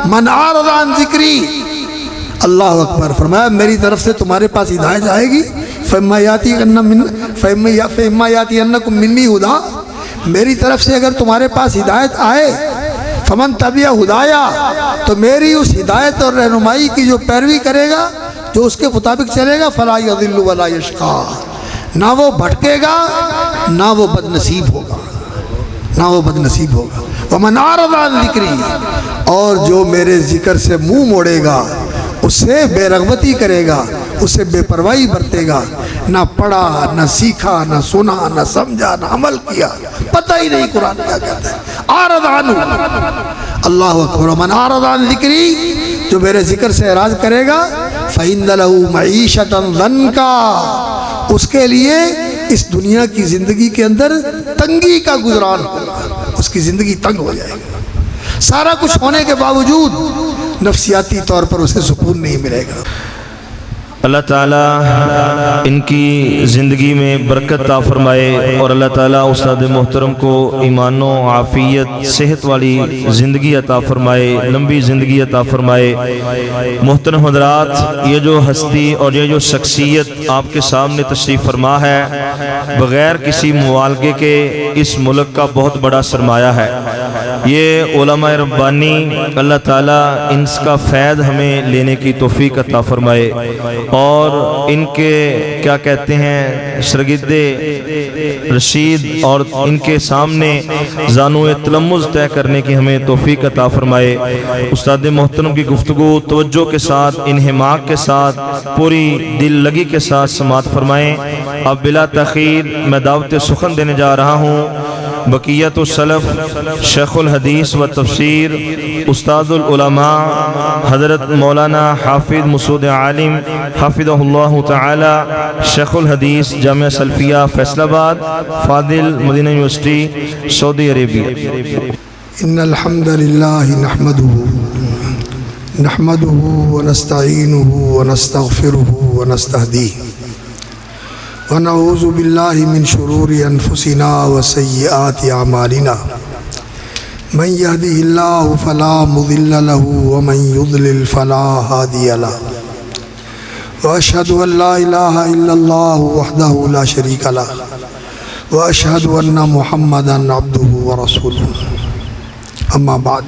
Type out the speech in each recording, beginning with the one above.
من اعرض عن ذکری، اللہ اکبر، فرمایا میری طرف سے تمہارے پاس ہدایت جائے گی، فَإِمَّا يَأْتِيَنَّكُم مِّنِّي هُدًى، میری طرف سے اگر تمہارے پاس ہدایت آئے، فَمَن تَبِعَ ہدایا، تو میری اس ہدایت اور رہنمائی کی جو پیروی کرے گا، جو اس کے مطابق چلے گا، فَلَا يَضِلُّ وَلَا يَشْقَىٰ، نہ وہ بھٹکے گا نہ وہ بد نصیب ہوگا، نہ وہ بد نصیب ہوگا۔ وَمَنْ أَعْرَضَ عَنْ ذِكْرِي، اور جو میرے ذکر سے منہ موڑے گا، اس سے بے رغبتی کرے گا، اس سے بے پرواہی برتے گا، نہ پڑھا نہ سیکھا نہ سنا نہ سمجھا نہ عمل کیا، پتہ ہی نہیں قرآن کیا کہتا ہے، اعرض عنہ، اللہ اکبر، من اعرض عن ذکری، جو میرے ذکر سے اعراض کرے گا، فإن له معیشۃ ضنکا، اس کے لیے اس دنیا کی زندگی کے اندر تنگی کا گزران ہوگا، اس کی زندگی تنگ ہو جائے گی، سارا کچھ ہونے کے باوجود نفسیاتی طور پر اسے سکون نہیں ملے گا۔ اللہ تعالیٰ ان کی زندگی میں برکت عطا فرمائے، اور اللہ تعالیٰ استاد محترم کو ایمان و عافیت صحت والی زندگی عطا فرمائے، لمبی زندگی عطا فرمائے۔ محترم حضرات، یہ جو ہستی اور یہ جو شخصیت آپ کے سامنے تشریف فرما ہے، بغیر کسی موالگے کے اس ملک کا بہت بڑا سرمایہ ہے۔ یہ علماء ربانی، اللہ تعالیٰ ان کا فیض ہمیں لینے کی توفیق عطا فرمائے، اور ان کے کیا کہتے ہیں شاگرد رشید، اور ان کے سامنے زانو تلمذ طے کرنے کی ہمیں توفیق عطا فرمائے۔ استاد محترم کی گفتگو توجہ کے ساتھ، انہماک کے ساتھ، پوری دل لگی کے ساتھ سماعت فرمائیں۔ اب بلا تاخیر میں دعوت سخن دینے جا رہا ہوں بقیت السلف، شیخ الحدیث و تفسیر، استاد العلماء حضرت مولانا حافظ مسعود عالم حافظہ اللہ تعالی، شیخ الحدیث جامعہ سلفیہ فیصل آباد، فاضل مدینہ یونیورسٹی سعودی عربیہ۔ ان الحمد للہ نحمده ونستعینه ونستغفره ونستهدیه، ونعوذ باللہ من شرور انفسنا وسیئات اعمالنا، من یهده اللہ فلا مضل له ومن یضلل فلا هادی له، واشهد ان لا الہ الا اللہ وحدہ لا شریک له، واشهد ان محمدا عبدہ ورسولہ، اما بعد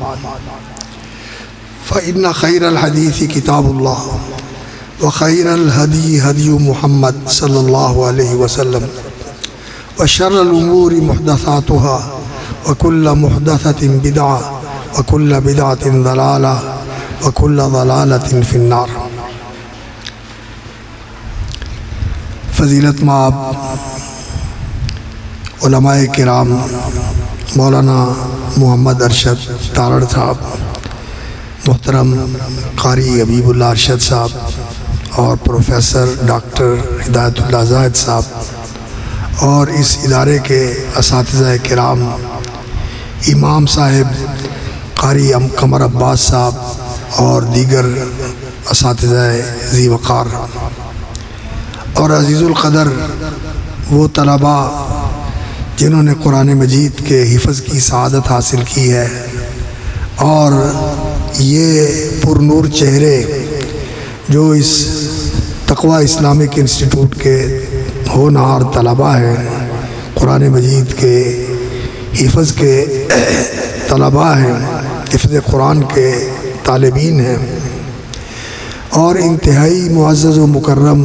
فإن خیر الحدیث کتاب اللہ، وخیر الہدی ہدی محمد صلی اللہ علیہ وسلم، وشر الامور محدثاتها، وکل محدثۃ بدعہ، وکل بدعۃ ضلالہ، وکل ضلالۃ فی النار۔ فضیلت مآب علماء کرام مولانا محمد ارشد تارڑ صاحب، محترم قاری حبیب اللہ ارشد صاحب، اور پروفیسر ڈاکٹر ہدایت اللہ زاہد صاحب، اور اس ادارے کے اساتذہ کرام، امام صاحب قاری قمر عباس صاحب، اور دیگر اساتذہ ذی وقار، اور عزیز القدر وہ طلباء جنہوں نے قرآن مجید کے حفظ کی سعادت حاصل کی ہے، اور یہ پرنور چہرے جو اس تقویٰ اسلامک انسٹیٹیوٹ کے ہونہار طلباء ہیں، قرآن مجید کے حفظ کے طلباء ہیں، حفظ قرآن کے طالبین ہیں، اور انتہائی معزز و مکرم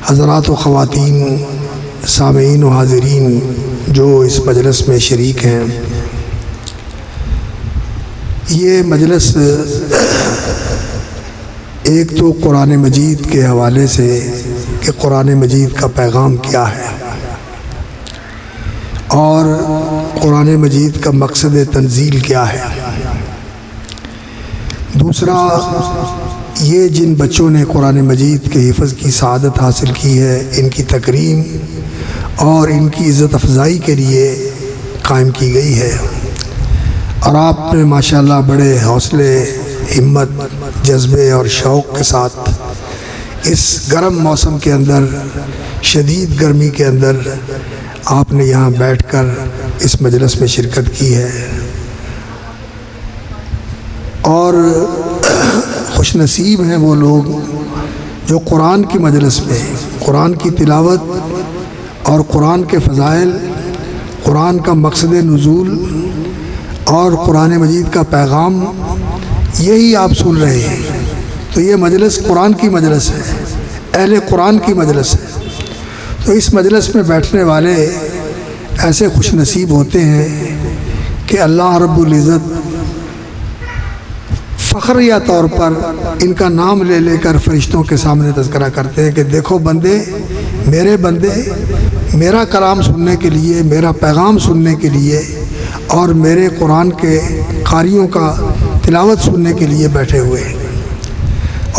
حضرات و خواتین، سامعین و حاضرین جو اس مجلس میں شریک ہیں۔ یہ مجلس ایک تو قرآن مجید کے حوالے سے کہ قرآن مجید کا پیغام کیا ہے، اور قرآن مجید کا مقصد تنزیل کیا ہے، دوسرا یہ جن بچوں نے قرآن مجید کے حفظ کی سعادت حاصل کی ہے، ان کی تکریم اور ان کی عزت افزائی کے لیے قائم کی گئی ہے، اور آپ نے ماشاءاللہ بڑے حوصلے، ہمت، جذبے اور شوق کے ساتھ اس گرم موسم کے اندر، شدید گرمی کے اندر آپ نے یہاں بیٹھ کر اس مجلس میں شرکت کی ہے، اور خوش نصیب ہیں وہ لوگ جو قرآن کی مجلس میں قرآن کی تلاوت اور قرآن کے فضائل، قرآن کا مقصد نزول اور قرآن مجید کا پیغام یہی آپ سن رہے ہیں۔ تو یہ مجلس قرآن کی مجلس ہے، اہل قرآن کی مجلس ہے۔ تو اس مجلس میں بیٹھنے والے ایسے خوش نصیب ہوتے ہیں کہ اللہ رب العزت فخریہ طور پر ان کا نام لے لے کر فرشتوں کے سامنے تذکرہ کرتے ہیں کہ دیکھو بندے، میرا کلام سننے کے لیے، میرا پیغام سننے کے لیے اور میرے قرآن کے قاریوں کا تلاوت سننے کے لیے بیٹھے ہوئے ہیں۔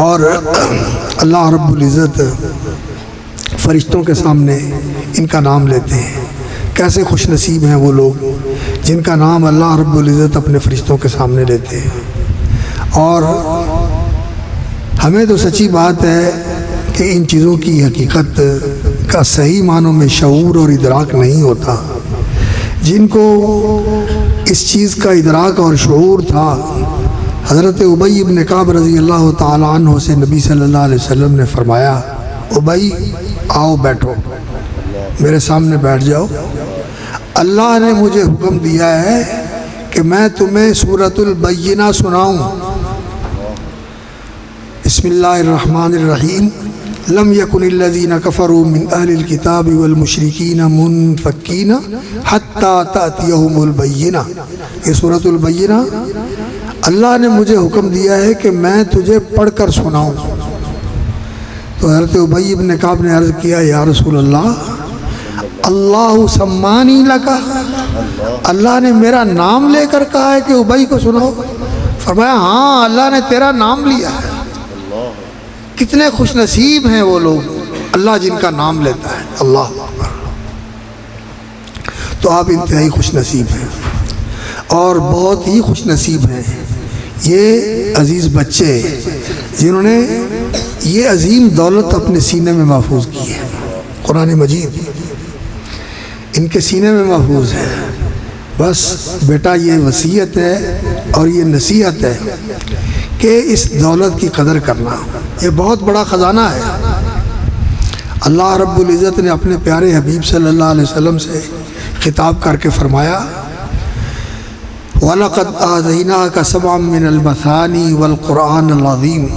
اور اللہ رب العزت فرشتوں کے سامنے ان کا نام لیتے ہیں۔ کیسے خوش نصیب ہیں وہ لوگ جن کا نام اللہ رب العزت اپنے فرشتوں کے سامنے لیتے ہیں۔ اور ہمیں تو سچی بات ہے کہ ان چیزوں کی حقیقت کا صحیح معنوں میں شعور اور ادراک نہیں ہوتا۔ جن کو اس چیز کا ادراک اور شعور تھا، حضرت ابی بن کعب رضی اللہ تعالیٰ عنہ سے نبی صلی اللہ علیہ وسلم نے فرمایا، ابی آؤ بیٹھو، میرے سامنے بیٹھ جاؤ، اللہ نے مجھے حکم دیا ہے کہ میں تمہیں سورۃ البینہ سناؤں۔ بسم اللہ الرحمن الرحیم، لم یکن الذین کفروا من اہل الکتاب والمشرکین منفکین حتی تأتیہم البینہ۔ یہ سورۃ البینہ اللہ نے مجھے حکم دیا ہے کہ میں تجھے پڑھ کر سناؤں۔ تو حضرت ابی بن کعب نے عرض کیا، یا رسول اللہ، اللہ سمانی لکا، اللہ نے میرا نام لے کر کہا ہے کہ ابی کو سناؤ؟ فرمایا ہاں، اللہ نے تیرا نام لیا ہے۔ کتنے خوش نصیب ہیں وہ لوگ اللہ جن کا نام لیتا ہے، اللہ اکبر۔ تو آپ انتہائی خوش نصیب ہیں اور بہت ہی خوش نصیب ہیں یہ عزیز بچے جنہوں نے یہ عظیم دولت اپنے سینے میں محفوظ کی ہے۔ قرآن مجید ان کے سینے میں محفوظ ہے۔ بس بیٹا یہ وصیت ہے اور یہ نصیحت ہے کہ اس دولت کی قدر کرنا، یہ بہت بڑا خزانہ ہے۔ اللہ رب العزت نے اپنے پیارے حبیب صلی اللہ علیہ وسلم سے خطاب کر کے فرمایا، وَلَقَدْ آتَيْنَاكَ سَبْعًا مِّنَ الْمَثَانِي وَالْقُرْآنَ الْعَظِيمِ،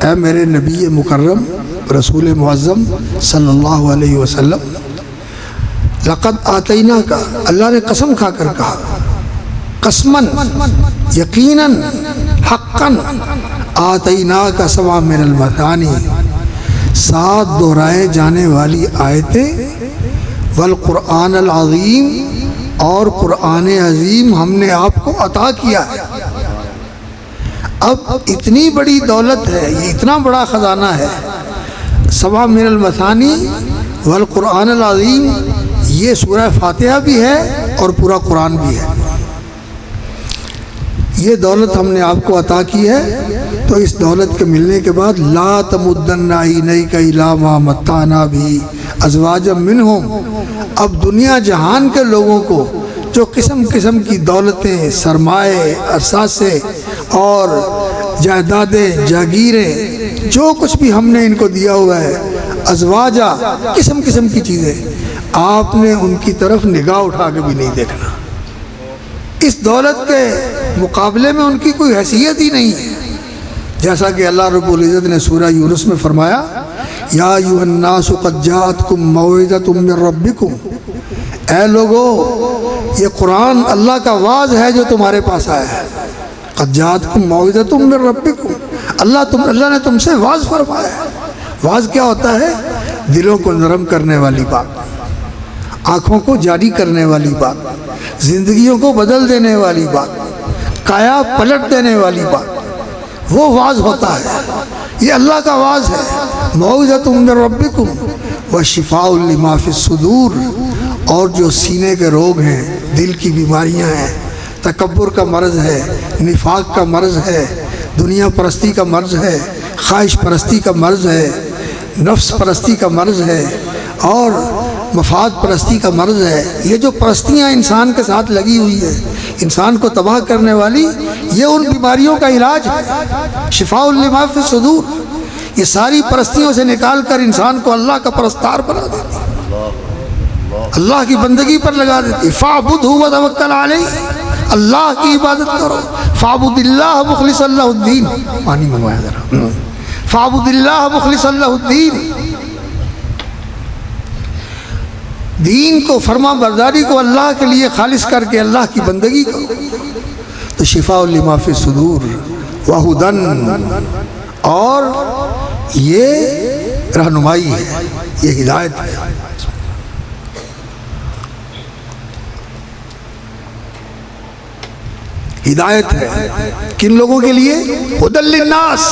اے میرے نبی مکرم رسول معظم صلی اللہ علیہ وسلم، لقد آتیناک، اللہ نے قسم کھا کر کہا، قسماً، یقیناً، حقاً، آتیناک سبعا من المثانی، 7 دہرائے جانے والی آیتیں، والقرآن العظیم، اور قرآن عظیم ہم نے آپ کو عطا کیا ہے۔ اب اتنی بڑی دولت ہے، یہ اتنا بڑا خزانہ ہے، 7 من المثانی والقرآن العظیم، یہ سورہ فاتحہ بھی ہے اور پورا قرآن بھی ہے۔ یہ دولت ہم نے آپ کو عطا کی ہے، تو اس دولت کے ملنے کے بعد لا تمدن عینیک الی ما متعنا بہ ازواجا منہم، اب دنیا جہان کے لوگوں کو جو قسم قسم کی دولتیں، سرمائے، اثاثے اور جائیدادیں، جاگیریں، جو کچھ بھی ہم نے ان کو دیا ہوا ہے، ازواجا، قسم قسم کی چیزیں، آپ نے ان کی طرف نگاہ اٹھا کے بھی نہیں دیکھنا۔ اس دولت کے مقابلے میں ان کی کوئی حیثیت ہی نہیں ہے، جیسا کہ اللہ رب العزت نے سورہ یونس میں فرمایا، یا ایھا الناس قد جاءتکم موعظۃ من ربکم، اے لوگو یہ قرآن اللہ کا واعظ ہے جو تمہارے پاس آیا ہے۔ قد جاءتکم موعظۃ من ربکم، اللہ نے تم سے واعظ فرمایا ہے۔ واعظ کیا ہوتا ہے؟ دلوں کو نرم کرنے والی بات، آنکھوں کو جاری کرنے والی بات، زندگیوں کو بدل دینے والی بات، کایا پلٹ دینے والی بات، وہ واعظ ہوتا ہے۔ یہ اللہ کا واعظ ہے، موعظۃ من ربکم وشفاء لما فی الصدور، اور جو سینے کے روگ ہیں، دل کی بیماریاں ہیں، تکبر کا مرض ہے، نفاق کا مرض ہے، دنیا پرستی کا مرض ہے، خواہش پرستی کا مرض ہے، نفس پرستی کا مرض ہے، اور مفاد پرستی کا مرض ہے. یہ جو پرستیاں انسان کے ساتھ لگی ہوئی ہیں انسان کو تباہ کرنے والی، یہ ان بیماریوں کا علاج ہے. شفاء لما فی الصدور. یہ ساری پرستیوں سے نکال کر انسان کو اللہ کا پرستار بنا دیتی، اللہ کی بندگی پر لگا دیتی. فاعبدہ وتوکل علیہ. اللہ کی عبادت کرو. فاعبد اللہ مخلص اللہ الدین. پانی منگوایا ذرا. فاعبد اللہ مخلص اللہ الدین. دین کو، فرما برداری کو اللہ کے لیے خالص کر کے اللہ کی بندگی کرو تو شفاء لما فی الصدور وہدن، اور یہ رہنمائی ہے، یہ ہدایت ہے. ہدایت ہے کن لوگوں کے لیے؟ ہدی للناس،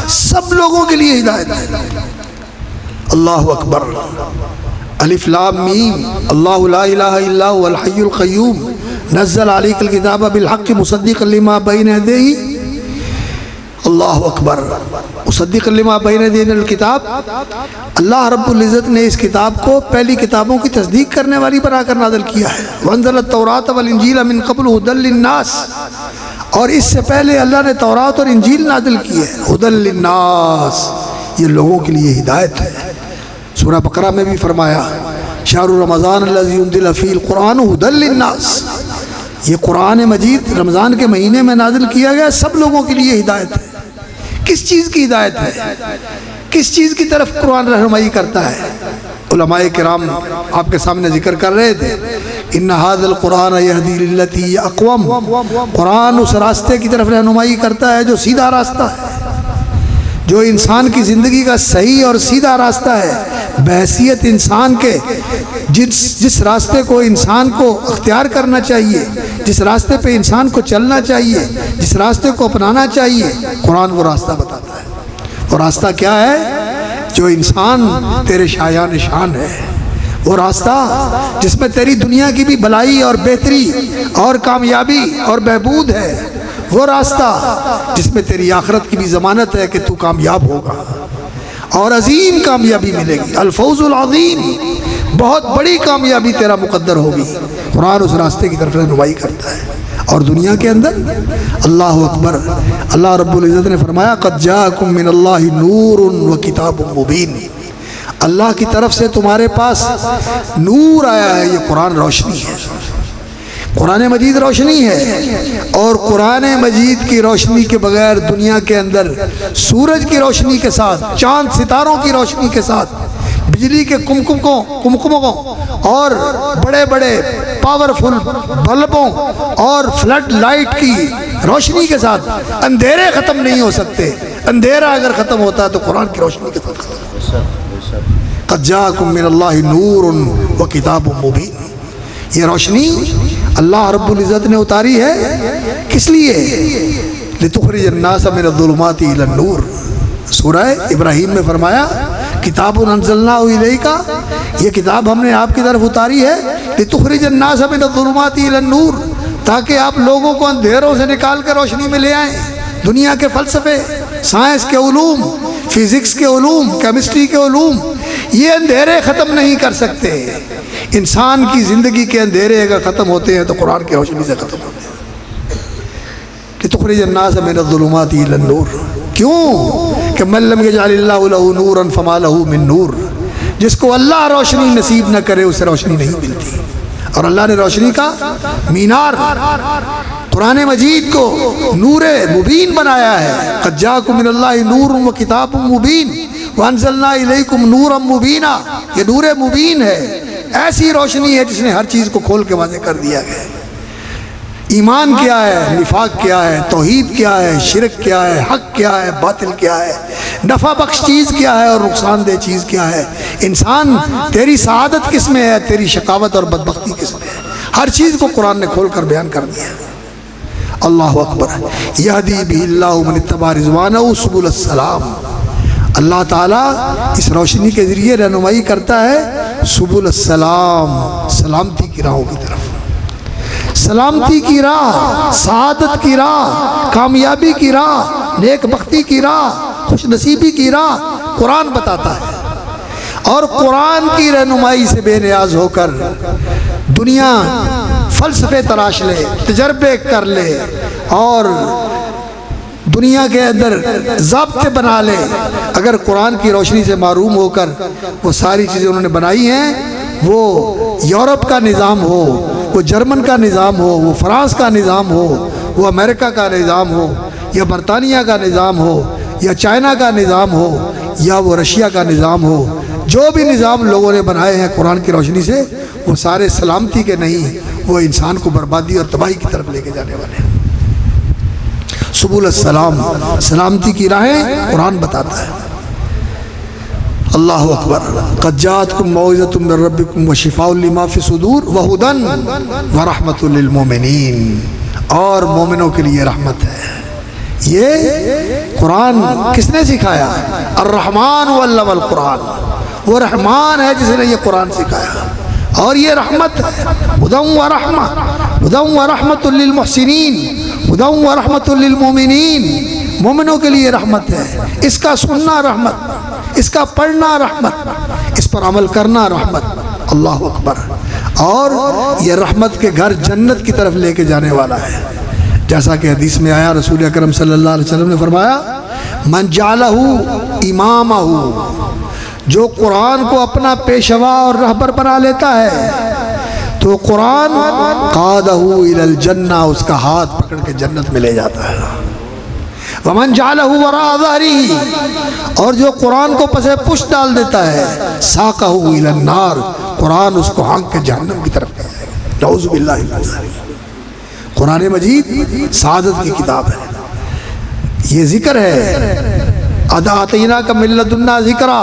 سب لوگوں کے لیے ہدایت ہے. اللہ اکبر. الف لام میم. اللہ لا الہ الا هو الحی القیوم نزل علیک الکتاب بالحق مصدقا لما بین یدیہ. اللہ اکبر. مصدقا لما بین یدیہ الکتاب. اللہ رب العزت نے اس کتاب کو پہلی کتابوں کی تصدیق کرنے والی بنا کر نازل کیا ہے. وانزل التوراۃ والانجیل من قبل ھدی للناس، اور اس سے پہلے اللہ نے تورات اور انجیل نازل کی ہے. ھدی للناس، یہ لوگوں کے لیے ہدایت ہے. سورہ بقرہ میں بھی فرمایا شہر رمضان الذی انزل فیہ القرآن ھدی للناس. یہ قرآن مجید رمضان کے مہینے میں نازل کیا گیا، سب لوگوں کے لیے ہدایت ہے. کس چیز کی ہدایت ہے؟ کس چیز کی طرف قرآن رہنمائی کرتا ہے؟ علماء کرام آپ کے سامنے ذکر کر رہے تھے ان ھذا القرآن یہدی للتی ہی اقوم. قرآن اس راستے کی طرف رہنمائی کرتا ہے جو سیدھا راستہ ہے، جو انسان کی زندگی کا صحیح اور سیدھا راستہ ہے بحیثیت انسان کے. جس راستے کو انسان کو اختیار کرنا چاہیے، جس راستے پہ انسان کو چلنا چاہیے، جس راستے کو اپنانا چاہیے، قرآن وہ راستہ بتاتا ہے. وہ راستہ کیا ہے؟ جو انسان تیرے شایان شان ہے. وہ راستہ جس میں تیری دنیا کی بھی بھلائی اور بہتری اور کامیابی اور بہبود ہے. وہ راستہ جس میں تیری آخرت کی بھی ضمانت ہے کہ تو کامیاب ہوگا اور عظیم کامیابی ملے گی. الفوز العظیم، بہت بڑی کامیابی تیرا مقدر ہوگی. قرآن اس راستے کی طرف رہنمائی کرتا ہے. اور دنیا کے اندر اللہ اکبر، اللہ رب العزت نے فرمایا قد جاءکم من اللہ نور وکتاب مبین. اللہ کی طرف سے تمہارے پاس نور آیا ہے. یہ قرآن روشنی ہے، قرآن مجید روشنی ہے. اور قرآن مجید کی روشنی کے بغیر دنیا کے اندر سورج کی روشنی کے ساتھ، چاند ستاروں کی روشنی کے ساتھ، بجلی کے کمکموں اور بڑے بڑے پاورفل بلبوں اور فلڈ لائٹ کی روشنی کے ساتھ اندھیرے ختم نہیں ہو سکتے. اندھیرا اگر ختم ہوتا ہے تو قرآن کی روشنی کے ساتھ ختم ہوتا ہے. قد جاءکم من اللہ نور وکتاب مبین. یہ روشنی اللہ رب العزت نے اتاری ہے کس لیے؟ لتخرج الناس من الظلمات الى النور. سورہ ابراہیم میں فرمایا کتاب انزلناہ الیک، یہ کتاب ہم نے آپ کی طرف اتاری ہے لتخرج الناس من الظلمات الى النور، تاکہ آپ لوگوں کو اندھیروں سے نکال کر روشنی میں لے آئیں. دنیا کے فلسفے، سائنس کے علوم، فزکس کے علوم، کیمسٹری کے علوم یہ اندھیرے ختم نہیں کر سکتے. انسان کی زندگی کے اندھیرے اگر ختم ہوتے ہیں تو قرآن کی روشنی سے ختم ہوتے ہیں. لتخرج الناس من الظلمات الى النور. کیوں کہ من لم یجعل اللہ له نورا فما له من نور. جس کو اللہ روشنی نصیب نہ کرے اسے روشنی نہیں ملتی. اور اللہ نے روشنی کا مینار قرآن مجید کو نور مبین بنایا ہے. قد جاءکم من اللہ نور وکتاب مبین وانزلنا الیکم نورا مبینا. یہ نور مبین ہے، ایسی روشنی ہے جس نے ہر چیز کو کھول کے واضح کر دیا ہے. ایمان کیا ہے، نفاق کیا ہے، توحید کیا ہے، شرک کیا ہے، حق کیا ہے، باطل کیا ہے، نفع بخش چیز کیا ہے اور نقصان دہ چیز کیا ہے. انسان تیری سعادت کس میں ہے، تیری شقاوت اور بدبختی کس میں ہے، ہر چیز کو قرآن نے کھول کر بیان کر دیا. اللہ اکبر. یہدی بہ اللہ من اتبع رضوانہ سبل السلام. اللہ تعالیٰ اس روشنی کے ذریعے رہنمائی کرتا ہے سبل السلام، سلامتی کی راہوں کی طرف. سلامتی کی راہ، سعادت کی راہ، کامیابی کی راہ، نیک بختی کی راہ، خوش نصیبی کی راہ قرآن بتاتا ہے. اور قرآن کی رہنمائی سے بے نیاز ہو کر دنیا فلسفے تراش لے، تجربے کر لے اور دنیا کے اندر ضابطے بنا لے، اگر قرآن کی روشنی سے محروم ہو کر وہ ساری چیزیں انہوں نے بنائی ہیں، وہ یورپ کا نظام ہو، وہ جرمن کا نظام ہو، وہ فرانس کا نظام ہو، وہ امریکہ کا نظام ہو، یا برطانیہ کا نظام ہو، یا چائنا کا نظام ہو، یا وہ رشیا کا نظام ہو، جو بھی نظام لوگوں نے بنائے ہیں قرآن کی روشنی سے، وہ سارے سلامتی کے نہیں، وہ انسان کو بربادی اور تباہی کی طرف لے کے جانے والے ہیں۔ سبل السلام، سلامتی کی راہیں قرآن بتاتا ہے۔ اللہ اکبر۔ قد جاءتکم موعظۃ من ربکم وشفاء لما فی الصدور وہدی ورحمۃ للمؤمنین، اور مومنوں کے لیے رحمت ہے۔ یہ قرآن کس نے سکھایا؟ الرحمن علم القرآن، وہ رحمان ہے جس نے یہ قرآن سکھایا، اور یہ رحمت ہے۔ ہدی ورحمہ، ہدی ورحمۃ للمحسنین، ہدی ورحمۃ للمؤمنین، مومنوں کے لیے رحمت ہے۔ اس کا سننا رحمت، اس کا پڑھنا رحمت، اس پر عمل کرنا رحمت۔ اللہ اکبر۔ اور یہ رحمت کے گھر جنت کی طرف لے کے جانے والا ہے، جیسا کہ حدیث میں آیا، رسول اکرم صلی اللہ علیہ وسلم نے فرمایا، من جعلہ امامہ، جو قرآن کو اپنا پیشوا اور رہبر بنا لیتا ہے تو قرآن قادہ الی الجنہ، اس کا ہاتھ پکڑ کے جنت میں لے جاتا ہے۔ ومن جعلہ وراء ظہرہ، اور جو قرآن کو پس پشت ڈال دیتا ہے، ساقہ الی النار، قرآن اس کو ہانک کے جہنم کی طرف لے جائے گا۔ نعوذ باللہ من ذلک۔ قرآن مجید سعادت کی کتاب ہے، یہ ذکر ہے۔ آتیناک من لدنا ذکرا،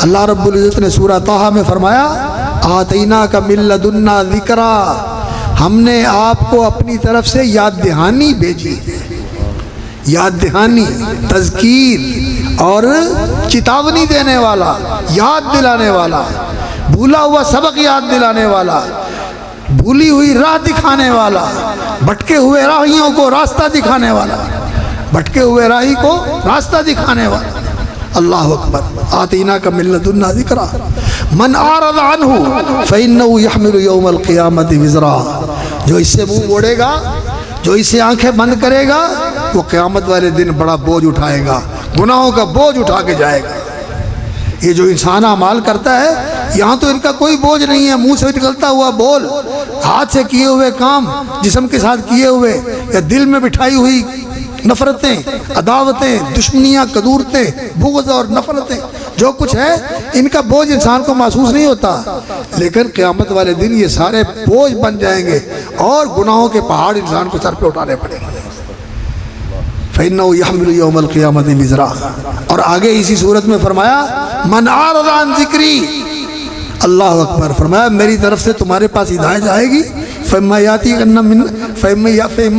اللہ رب العزت نے سورہ طٰہٰ میں فرمایا، آتیناک من لدنا ذکرا، ہم نے آپ کو اپنی طرف سے یاد دہانی بھیجی ہے۔ یاد دہانی، تذکیر اور چتاونی دینے والا، یاد دلانے والا، بھولا ہوا سبق یاد دلانے والا، بھولی ہوئی راہ دکھانے والا، بھٹکے ہوئے راہیوں کو راستہ دکھانے والا، بھٹکے ہوئے راہی کو راستہ دکھانے والا۔ اللہ اکبر۔ آتیناک من لدنا ذکرا من اعرض عنہ فإنہ یحمل یوم القیامت وزرا، جو اس سے منہ موڑے گا، جو اس سے آنکھیں بند کرے گا، وہ قیامت والے دن بڑا بوجھ اٹھائے گا، گناہوں کا بوجھ اٹھا کے جائے گا۔ یہ جو انسان اعمال کرتا ہے، یہاں تو ان کا کوئی بوجھ نہیں ہے، منہ سے نکلتا ہوا بول، ہاتھ سے کیے ہوئے کام، جسم کے ساتھ کیے ہوئے، یا دل میں بٹھائی ہوئی نفرتیں، عداوتیں، دشمنیاں، قدورتیں، بغض اور نفرتیں، جو کچھ ہے، ان کا بوجھ انسان کو محسوس نہیں ہوتا، لیکن قیامت والے دن یہ سارے بوجھ بن جائیں گے اور گناہوں کے پہاڑ انسان کو سر پہ اٹھانے پڑیں گے۔ فَإِنَّهُ يَحْمِلُ يَوْمَ الْقِيَامَةِ وِزْرًا، اور آگے اسی صورت میں فرمایا، من اعرض عن ذکری، اللہ اکبر، فرمایا میری طرف سے تمہارے پاس ہدایت آئے گی، فَإِمَّا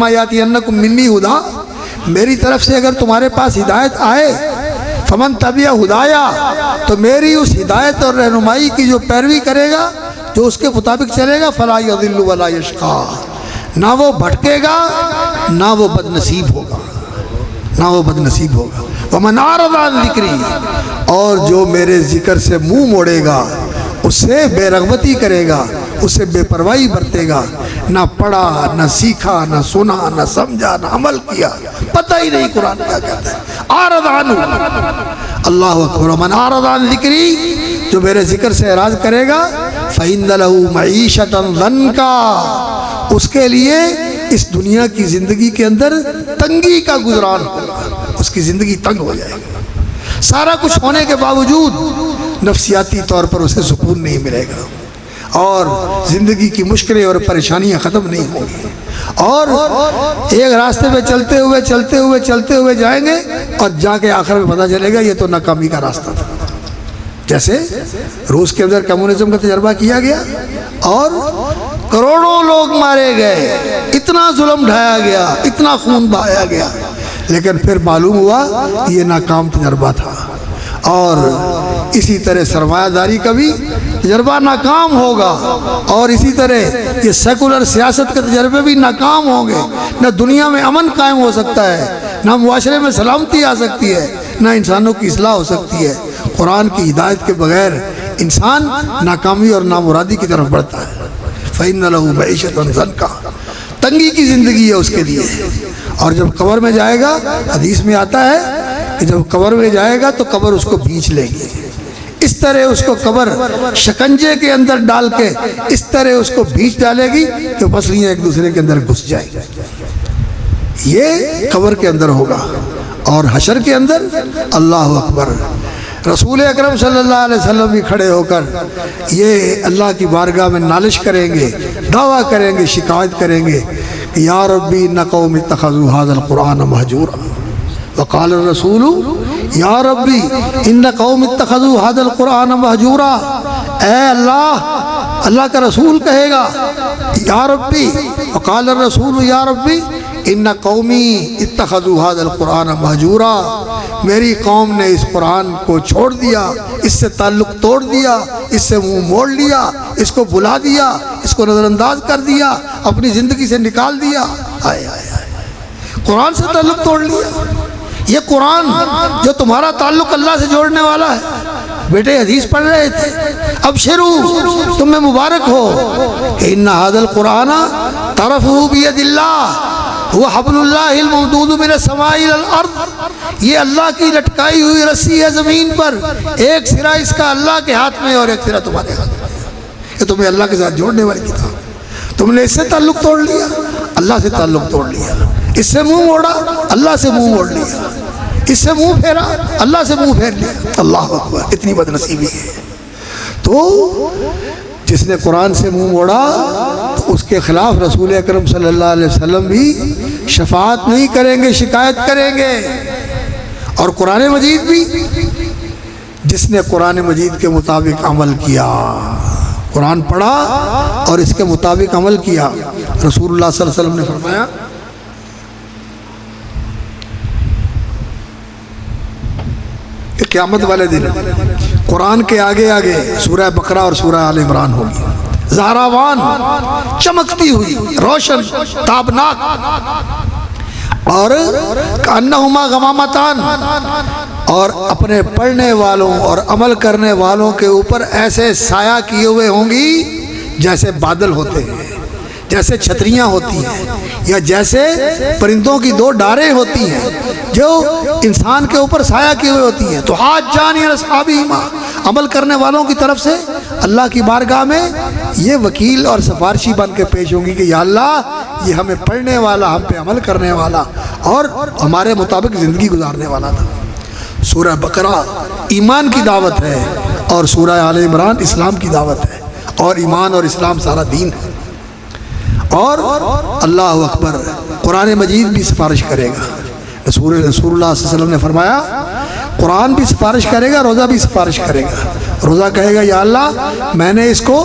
يَأْتِيَنَّكُم مِّنِّي هُدًى، میری طرف سے اگر تمہارے پاس ہدایت آئے، فمن تبع ہدایا، تو میری اس ہدایت اور رہنمائی کی جو پیروی کرے گا، جو اس کے مطابق چلے گا، فلا یضل ولا یشقی، نہ وہ بھٹکے گا نہ وہ بد نصیب ہوگا، نہ وہ بد نصیب ہوگا۔ ومن اعرض عن ذکری، اور جو میرے ذکر سے منہ موڑے گا، اس سے بے رغبتی کرے گا، اس سے بے پرواہی برتے گا، نہ پڑھا، نہ سیکھا، نہ سنا، نہ سمجھا، نہ عمل کیا، پتہ ہی نہیں قرآن کیا کہتا ہے۔ اعرض عنہ، اللہ اکبر۔ من اعرض عن ذکری، جو میرے ذکر سے اعراض کرے گا، فإن له معیشۃ ضنکا، اس کے لیے اس دنیا کی زندگی کے اندر تنگی کا گزران ہوگا، اس کی زندگی تنگ ہو جائے گی، سارا کچھ ہونے کے باوجود نفسیاتی طور پر اسے سکون نہیں ملے گا، اور زندگی کی مشکلیں اور پریشانیاں ختم نہیں ہوں گی، اور ایک راستے پہ چلتے ہوئے جائیں گے، اور جا کے آخر میں پتہ چلے گا یہ تو ناکامی کا راستہ تھا۔ جیسے روس کے اندر کمیونزم کا تجربہ کیا گیا اور کروڑوں لوگ مارے گئے، اتنا ظلم ڈھایا گیا، اتنا خون بہایا گیا، لیکن پھر معلوم ہوا کہ یہ ناکام تجربہ تھا۔ اور اسی طرح سرمایہ داری کا بھی تجربہ ناکام ہوگا، اور اسی طرح یہ سیکولر سیاست کے تجربے بھی ناکام ہوں گے۔ نہ دنیا میں امن قائم ہو سکتا ہے، نہ معاشرے میں سلامتی آ سکتی ہے، نہ انسانوں کی اصلاح ہو سکتی ہے۔ قرآن کی ہدایت کے بغیر انسان ناکامی اور نامرادی کی طرف بڑھتا ہے۔ فَإِنَّ لَهُ مَعِيشَةً ضَنْكَ، تنگی کی زندگی ہے اس کے لیے۔ اور جب قبر میں جائے گا، حدیث میں آتا ہے کہ جب قبر میں جائے گا تو قبر اس کو بھینچ لے گی، اس طرح اس کو قبر شکنجے کے اندر ڈال کے اس طرح اس کو بھینچ ڈالے گی کہ پسلیاں ایک دوسرے کے اندر گھس جائیں گی۔ یہ قبر کے اندر ہوگا۔ اور حشر کے اندر اللہ اکبر، رسول اکرم صلی اللہ علیہ وسلم بھی کھڑے ہو کر یہ اللہ کی بارگاہ میں نالش کریں گے، دعویٰ کریں گے، شکایت کریں گے کہ یا ربی ان قوم اتخذوا هذا القرآن مہجورا، وقال الرسول یا ربی ان قوم اتخذوا هذا القرآن مہجورا۔ اے اللہ کا رسول کہے گا یا ربی، وقال الرسول یا ربی ان قومی اتخذوا هذا القرآن مہجورا، میری قوم نے اس قرآن کو چھوڑ دیا، اس سے تعلق توڑ دیا، اس سے منہ موڑ لیا، اس کو بھلا دیا، اس کو نظر انداز کر دیا، اپنی زندگی سے نکال دیا۔ قرآن سے تعلق توڑ لیا۔ یہ قرآن جو تمہارا تعلق اللہ سے جوڑنے والا ہے، بیٹے حدیث پڑھ رہے تھے، ابشروا، تمہیں مبارک ہو کہ ان هذا القرآن طرفه بید اللہ وہ حبل اللہ الممدود من السماء الى الارض، یہ اللہ کی لٹکائی ہوئی رسی ہے زمین پر، ایک سرا اس کا اللہ کے ہاتھ میں اور ایک سرا تمہارے ہاتھ میں۔ یہ تمہیں اللہ کے ساتھ جوڑنے والی کتاب، تم نے اس سے تعلق توڑ لیا، اللہ سے تعلق توڑ لیا، اس سے منہ موڑا، اللہ سے منہ موڑ لیا، اس سے منہ پھیرا، اللہ سے منہ پھیر لیا۔ اللہ اکبر، اتنی بد نصیبی ہے۔ تو جس نے قرآن سے منہ موڑا تو اس کے خلاف رسول اکرم صلی اللہ علیہ وسلم بھی شفاعت نہیں کریں گے، شکایت کریں گے۔ اور قرآن مجید بھی، جس نے قرآن مجید کے مطابق عمل کیا، قرآن پڑھا اور اس کے مطابق عمل کیا، رسول اللہ صلی اللہ علیہ وسلم نے فرمایا کہ قیامت والے دن قرآن کے آگے آگے سورہ بقرہ اور سورہ آل عمران ہوگی، زہراوان، چمکتی ہوئی، روشن، تابناک، اور کأنہما غمامتان، اور اپنے پڑھنے والوں اور عمل کرنے والوں کے اوپر ایسے سایہ کیے ہوئے ہوں گی جیسے بادل ہوتے ہیں، جیسے چھتریاں ہوتی ہیں، یا جیسے پرندوں کی دو ڈاریں ہوتی ہیں جو انسان کے اوپر سایہ کیے ہوئے ہوتی ہیں۔ تو حاجانی اصحابہما، عمل کرنے والوں کی طرف سے اللہ کی بارگاہ میں یہ وکیل اور سفارشی بن کے پیش ہوں گی کہ یا اللہ، یہ ہمیں پڑھنے والا، ہم پہ عمل کرنے والا اور ہمارے مطابق زندگی گزارنے والا تھا۔ سورہ بقرہ ایمان کی دعوت ہے اور سورہ آل عمران اسلام کی دعوت ہے، اور ایمان اور اسلام سارا دین ہے۔ اور اللہ اکبر، قرآن مجید بھی سفارش کرے گا۔ رسول اللہ صلی اللہ علیہ وسلم نے فرمایا قرآن بھی سفارش کرے گا، روزہ بھی سفارش کرے گا۔ روزہ کہے گا یا اللہ، میں نے اس کو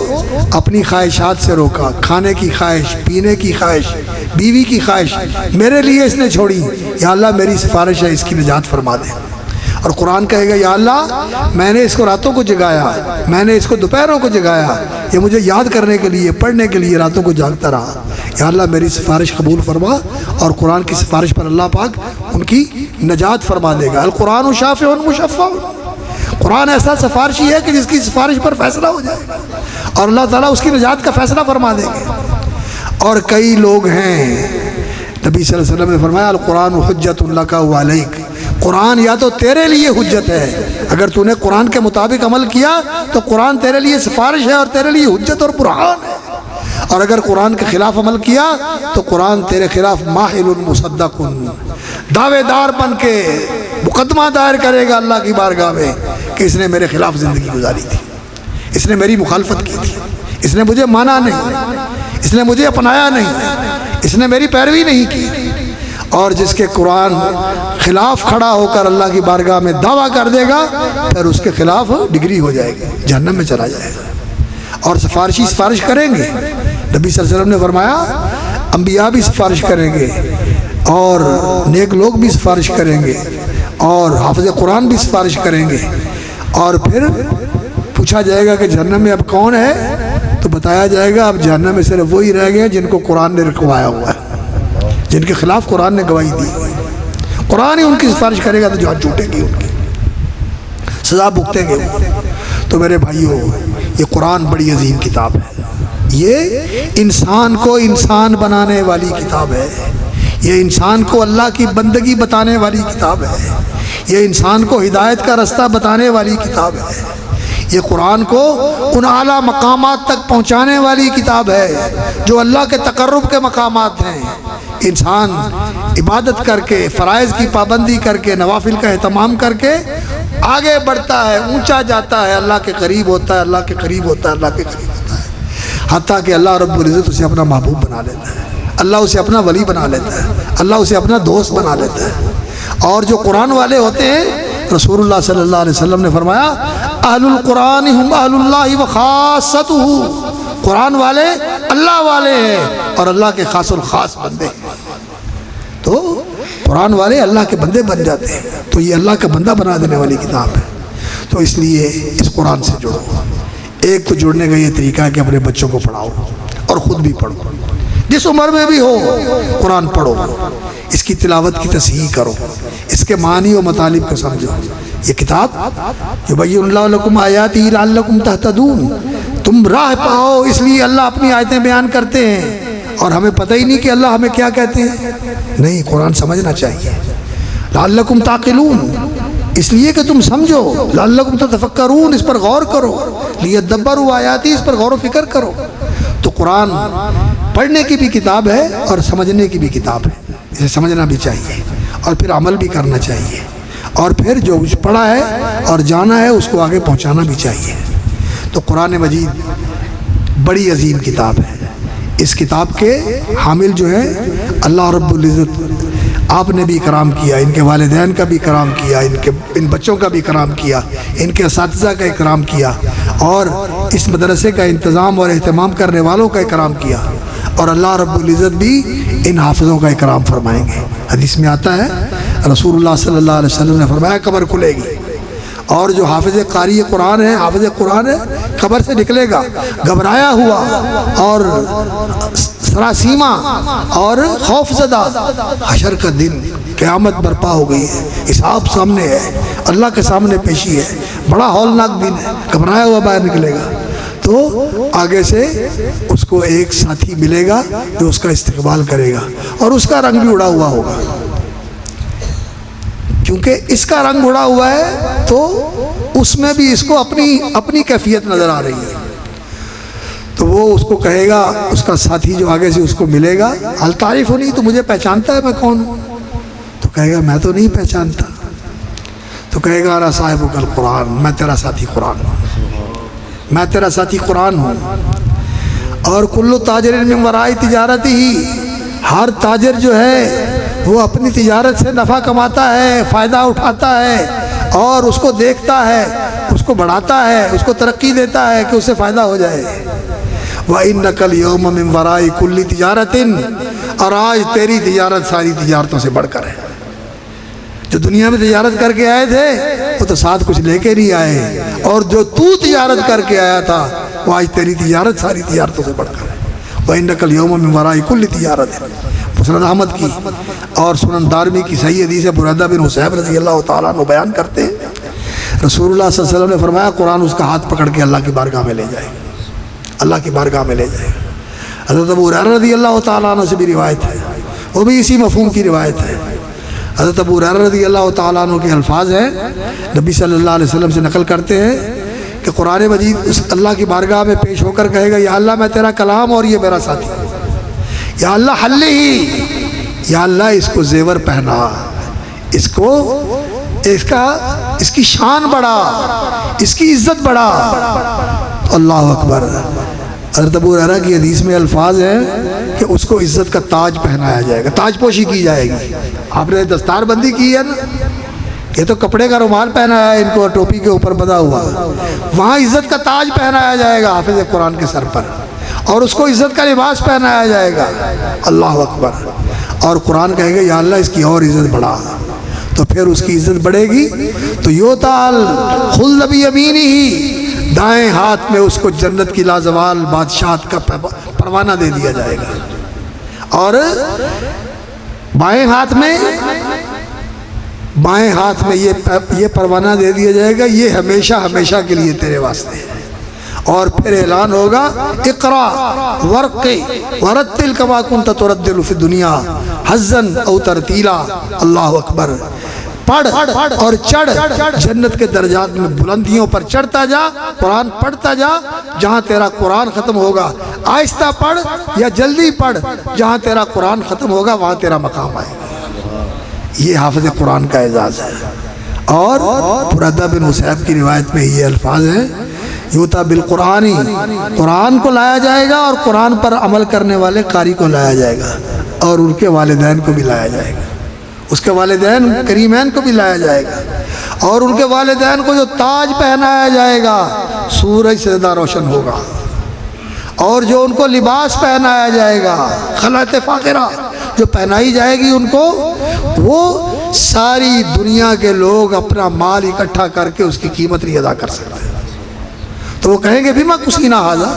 اپنی خواہشات سے روکا، کھانے کی خواہش، پینے کی خواہش، بیوی کی خواہش میرے لیے اس نے چھوڑی، یا اللہ میری سفارش ہے، اس کی نجات فرما دے۔ اور قرآن کہے گا یا اللہ، میں نے اس کو راتوں کو جگایا، میں نے اس کو دوپہروں کو جگایا، یہ مجھے یاد کرنے کے لیے، پڑھنے کے لیے راتوں کو جاگتا رہا، یا اللہ میری سفارش قبول فرما۔ اور قرآن کی سفارش پر اللہ پاک ان کی نجات فرما دے گا۔ القرآن شافع مشفع، قرآن ایسا سفارشی ہے کہ جس کی سفارش پر فیصلہ ہو جائے گا اور اللہ تعالیٰ اس کی نجات کا فیصلہ فرما دیں گے۔ اور کئی لوگ ہیں، نبی صلی اللہ علیہ وسلم نے فرمایا القرآن حجت لک و علیک، قرآن یا تو تیرے لیے حجت ہے، اگر تو نے قرآن کے مطابق عمل کیا تو قرآن تیرے لیے سفارش ہے اور تیرے لیے حجت اور برہان ہے، اور اگر قرآن کے خلاف عمل کیا تو قرآن تیرے خلاف ماحل مصدق، دعوے دار بن کے مقدمہ دائر کرے گا اللہ کی بارگاہ میں کہ اس نے میرے خلاف زندگی گزاری تھی، اس نے میری مخالفت کی تھی، اس نے مجھے مانا نہیں، اس نے مجھے اپنایا نہیں، اس نے میری پیروی نہیں کی۔ اور جس کے قرآن خلاف کھڑا ہو کر اللہ کی بارگاہ میں دعویٰ کر دے گا، پھر اس کے خلاف ڈگری ہو جائے گی، جہنم میں چلا جائے گا۔ اور سفارشی سفارش کریں گے، نبی صلی اللہ علیہ وسلم نے فرمایا انبیاء بھی سفارش کریں گے، اور نیک لوگ بھی سفارش کریں گے، اور حافظ قرآن بھی سفارش کریں گے۔ اور پھر پوچھا جائے گا کہ جہنم میں اب کون ہے، تو بتایا جائے گا اب جہنم میں صرف وہی رہ گئے جن کو قرآن نے رکھوایا ہوا ہے، جن کے خلاف قرآن نے گواہی دی ہوئی۔ قرآن ہی ان کی سفارش کرے گا تو جو ہاتھ چھوٹیں گی، ان کی سزا بھگتیں گے۔ تو تو میرے بھائیوں یہ قرآن بڑی عظیم کتاب ہے، یہ انسان کو انسان بنانے والی کتاب ہے، یہ انسان کو اللہ کی بندگی بتانے والی کتاب ہے، یہ انسان کو ہدایت کا رستہ بتانے والی کتاب ہے، یہ قرآن کو ان اعلیٰ مقامات تک پہنچانے والی کتاب ہے جو اللہ کے تقرب کے مقامات ہیں۔ انسان عبادت کر کے، فرائض کی پابندی کر کے، نوافل کا اہتمام کر کے آگے بڑھتا ہے، اونچا جاتا ہے، اللہ کے قریب ہوتا ہے، اللہ کے قریب ہوتا ہے، اللہ کے قریب ہوتا ہے، حتیٰ کہ اللہ رب العزت اسے اپنا محبوب بنا لیتا ہے، اللہ اسے اپنا ولی بنا لیتا ہے، اللہ اسے اپنا دوست بنا لیتا ہے۔ اور جو قرآن والے ہوتے ہیں، رسول اللہ صلی اللہ علیہ وسلم نے فرمایا اہل القرآن ہم اہل اللہ و خاصتہ، قرآن والے اللہ والے ہیں اور اللہ کے خاص الخاص بندے ہیں۔ تو قرآن والے اللہ کے بندے بن جاتے ہیں، تو یہ اللہ کا بندہ بنا دینے والی کتاب ہے۔ تو اس لیے اس قرآن سے جڑو۔ ایک تو جڑنے کا یہ طریقہ ہے کہ اپنے بچوں کو پڑھاؤ اور خود بھی پڑھو، جس عمر میں بھی ہو قرآن پڑھو، اس کی تلاوت کی تصحیح کرو، اس کے معنی و مطالب کو سمجھو۔ یہ کتاب یبین اللہ لکم آیاتہ لعلکم تہتدون، تم راہ پاؤ، اس لیے اللہ اپنی آیتیں بیان کرتے ہیں، اور ہمیں پتہ ہی نہیں کہ اللہ ہمیں کیا کہتے ہیں۔ نہیں، قرآن سمجھنا چاہیے۔ لعلکم تعقلون، اس لیے کہ تم سمجھو، لعلکم تتفکرون، اس پر غور کرو، لیدبروا آیاتی، اس پر غور و فکر کرو۔ تو قرآن پڑھنے کی بھی کتاب ہے اور سمجھنے کی بھی کتاب ہے، اسے سمجھنا بھی چاہیے اور پھر عمل بھی کرنا چاہیے، اور پھر جو کچھ پڑھا ہے اور جانا ہے اس کو آگے پہنچانا بھی چاہیے۔ تو قرآن مجید بڑی عظیم کتاب ہے۔ اس کتاب کے حامل جو ہے اللہ رب العزت، آپ نے بھی کرام کیا، ان کے والدین کا بھی کرام کیا، ان بچوں کا بھی کرام کیا، ان کے اساتذہ کا اکرام کیا، اور اس مدرسے کا انتظام اور اہتمام کرنے والوں کا اکرام کیا، اور اللہ رب العزت بھی ان حافظوں کا اکرام فرمائیں گے۔ حدیث میں آتا ہے رسول اللہ صلی اللہ علیہ وسلم نے فرمایا قبر کھلے گی، اور جو حافظ قاری قرآن ہے، حافظ قرآن ہے، قبر سے نکلے گا گھبرایا ہوا اور سراسیمہ اور خوف زدہ۔ حشر کا دن، قیامت برپا ہو گئی ہے، حساب سامنے ہے، اللہ کے سامنے پیشی ہے، بڑا ہولناک دن ہے، گھبرایا ہوا باہر نکلے گا۔ تو آگے سے اس کو ایک ساتھی ملے گا جو اس کا استقبال کرے گا، اور اس کا رنگ بھی اڑا ہوا ہوگا، کیونکہ اس کا رنگ اڑا ہوا ہے تو اس میں بھی اس کو اپنی کیفیت نظر آ رہی ہے۔ تو وہ اس کو کہے گا، اس کا ساتھی جو آگے سے اس کو ملے گا، حل تعریف ہونی، تو مجھے پہچانتا ہے میں کون ہوں؟ تو کہے گا میں تو نہیں پہچانتا۔ تو کہے گا انا صاحب القرآن، میں تیرا ساتھی قرآن ہوں، میں تیرا ساتھی قرآن ہوں۔ اور کل تاجر من وراء تجارت ہی، ہر تاجر جو ہے وہ اپنی تجارت سے نفع کماتا ہے، فائدہ اٹھاتا ہے، اور اس کو دیکھتا ہے، اس کو بڑھاتا ہے، اس کو ترقی دیتا ہے کہ اس سے فائدہ ہو جائے۔ وَإِنَّكَ الْيَوْمَ مِنْ وَرَاءِ كُلِّ تِجَارَةٍ، اور آج تیری تجارت ساری تجارتوں سے بڑھ کر ہے۔ جو دنیا میں تجارت کر کے آئے تھے وہ تو ساتھ کچھ لے کے نہیں آئے، اور جو تو تجارت کر کے آیا تھا وہ آج تیری تجارت ساری تجارتوں سے بڑھ کر ہے۔ وَإِنَّكَ الْيَوْمَ مِنْ وَرَاءِ كُلِّ تِجَارَةٍ، مسند احمد کی اور سنن دارمی کی صحیح حدیث ہے، بریدہ بن حصیب رضی اللہ تعالیٰ عنہ بیان کرتے ہیں رسول اللہ صلی اللہ علیہ وسلم نے فرمایا قرآن اس کا ہاتھ پکڑ کے اللہ کی بارگاہ میں لے جائے گا، اللہ کی بارگاہ میں لے جائے گا۔ حضرت ابو ہریرہ رضی اللہ تعالیٰ عنہ سے بھی روایت ہے، وہ بھی اسی مفہوم کی روایت ہے۔ حضرت ابو ہریرہ رضی اللہ تعالیٰ عنہ کے الفاظ ہیں، نبی صلی اللہ علیہ وسلم سے نقل کرتے ہیں کہ قرآن مجید اس اللہ کی بارگاہ میں پیش ہو کر کہے گا یا اللہ میں تیرا کلام اور یہ میرا ساتھی، یا اللہ حل ہی، یا اللہ اس کو زیور پہنا، اس کی شان بڑھا، اس کی عزت بڑھا۔ اللہ اکبر۔ حضرت ابو ہریرہ کی حدیث میں الفاظ ہیں کہ اس کو عزت کا تاج پہنایا جائے گا، تاج پوشی کی جائے گی۔ آپ نے دستار بندی کی ہے نا، یہ تو کپڑے کا رومال پہنایا ہے ان کو، ٹوپی کے اوپر بندھا ہوا، وہاں عزت کا تاج پہنایا جائے گا حافظ قرآن کے سر پر، اور اس کو عزت کا لباس پہنایا جائے گا۔ اللہ اکبر۔ اور قرآن کہے گا یا اللہ اس کی اور عزت بڑھا، تو پھر اس کی عزت بڑھے گی تو یوتال خلد بیمینہ، دائیں ہاتھ میں اس کو جنت کی لازوال بادشاہت کا پروانہ دے دیا جائے گا، اور بائیں ہاتھ میں بائیں ہاتھ میں یہ پروانہ دے دیا جائے گا، یہ ہمیشہ ہمیشہ کے لیے تیرے واسطے ہے۔ اور پھر اعلان ہوگا اقرا ورقی ورتل کما کنت ترتل فی الدنیا حزا او ترتیلا، اللہ اکبر، پڑھ اور چڑھ، جنت کے درجات میں بلندیوں پر چڑھتا جا، قرآن پڑھتا جا، جہاں تیرا قرآن ختم ہوگا آہستہ پڑھ یا جلدی پڑھ، جہاں تیرا قرآن ختم ہوگا وہاں تیرا مقام آئے گا۔ یہ حافظ قرآن کا اعزاز ہے۔ اور برادہ بن حصیب کی روایت میں یہ الفاظ ہیں، یوتا بالقرآنی، قرآن کو لایا جائے گا اور قرآن پر عمل کرنے والے قاری کو لایا جائے گا، اور ان کے والدین کو بھی لایا جائے گا، اس کے والدین کریمین کو بھی لایا جائے گا، اور ان کے والدین کو جو تاج پہنایا جائے گا سورج سے زیادہ روشن ہوگا، اور جو ان کو لباس پہنایا جائے گا خلعت فاخرہ جو پہنائی جائے گی ان کو، وہ ساری دنیا کے لوگ اپنا مال اکٹھا کر کے اس کی قیمت نہیں ادا کر سکتے۔ تو وہ کہیں گے بیما کسینا ھذا،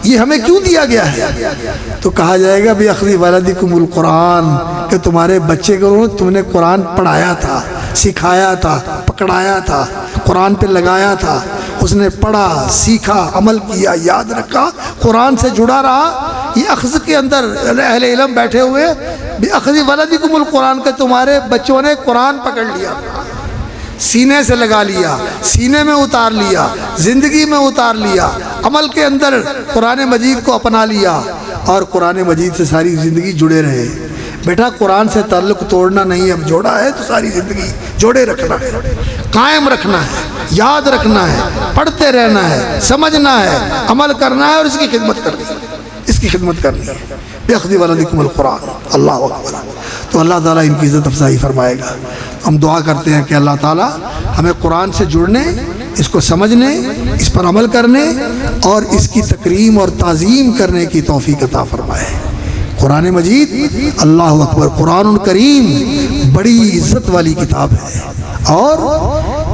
یہ ہمیں کیوں دیا گیا ہے؟ تو کہا جائے گا بِأَخْذِ وَلَدِكُمُ الْقُرْآنَ، کہ تمہارے بچے کو تم نے قرآن پڑھایا تھا، سکھایا تھا، پکڑایا تھا، قرآن پہ لگایا تھا، اس نے پڑھا، سیکھا، عمل کیا، یاد رکھا، قرآن سے جڑا رہا۔ یہ اخذ کے اندر اہل علم بیٹھے ہوئے بِأَخْذِ وَلَدِكُمُ الْقُرْآنَ، کہ تمہارے بچوں نے قرآن پکڑ لیا، سینے سے لگا لیا، سینے میں اتار لیا، زندگی میں اتار لیا، عمل کے اندر قرآن مجید کو اپنا لیا، اور قرآن مجید سے ساری زندگی جڑے رہے۔ بیٹا قرآن سے تعلق توڑنا نہیں، اب جوڑا ہے تو ساری زندگی جوڑے رکھنا ہے، قائم رکھنا ہے، یاد رکھنا ہے، پڑھتے رہنا ہے، سمجھنا ہے، عمل کرنا ہے، اور اس کی خدمت کرنی ہے، اس کی خدمت کرنی ہے۔ بِأَخْذِ وَلَدِكُمُ الْقُرْآنَ، اللہ اکبر۔ تو اللہ تعالیٰ ان کی عزت افزائی فرمائے گا۔ ہم دعا کرتے ہیں کہ اللہ تعالیٰ ہمیں قرآن سے جڑنے، اس کو سمجھنے، اس پر عمل کرنے اور اس کی تکریم اور تعظیم کرنے کی توفیق عطا فرمائے۔ قرآن مجید، اللہ اکبر، قرآن کریم بڑی عزت والی کتاب ہے، اور